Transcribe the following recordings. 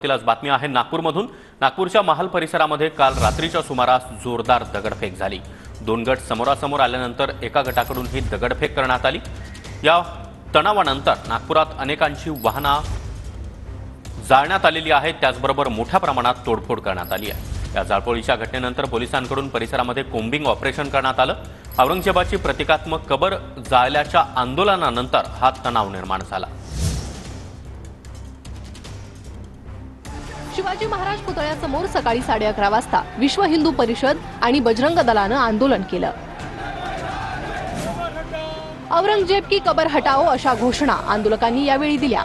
तिलाच बातमी आहे नागपूरमधून। नागपूरच्या महाल परिसरामध्ये काल रात्रीच्या सुमारास जोरदार दगडफेक झाली। दोन गट समोरासमोर आल्यानंतर एका गटाकडून ही दगडफेक करण्यात आली। या तणावानंतर नागपुरात अनेकांची वाहनं जाळण्यात आलेली आहेत, त्याचबरोबर मोठ्या प्रमाणात तोडफोड करण्यात आली आहे। या जाळपोळीच्या घटनेनंतर पोलिसांकडून परिसरामध्ये कोम्बिंग ऑपरेशन करण्यात आलं। औरंगजेबाची प्रतिकात्मक कबर जाळल्याच्या आंदोलनानंतर हा तणाव निर्माण झाला। शिवाजी महाराज पुतळ्यासमोर सकाळी 11:30 वाजता विश्व हिंदू परिषद आणि बजरंग दलानं आंदोलन केलं। औरंगजेब की कबर हटाओ अशा घोषणा आंदोलकांनी यावेळी दिल्या।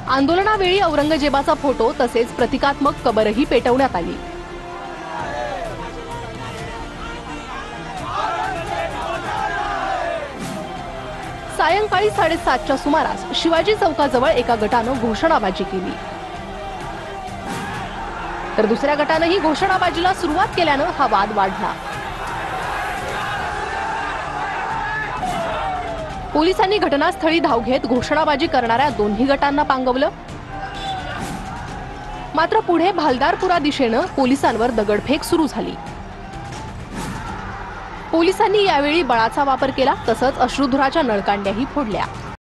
आंदोलनावेळी औरंगजेबाचा फोटो तसेच प्रतिकात्मक कबरही पेटवण्यात आली। सायंकाळी 7:30च्या सुमारास शिवाजी चौकाजवळ एका गटानं घोषणाबाजी केली, तर दुसऱ्या गटानंही घोषणाबाजीला सुरुवात केल्यानं हा वाद वाढला। पोलिसांनी घटनास्थळी धाव घेत घोषणाबाजी करणाऱ्या दोन्ही गटांना पांगवलं। मात्र पुढे भालदारपुरा दिशेनं पोलिसांवर दगडफेक सुरू झाली। पोलिसांनी यावेळी बळाचा वापर केला, तसंच अश्रुधुराच्या नळकांड्याही फोडल्या।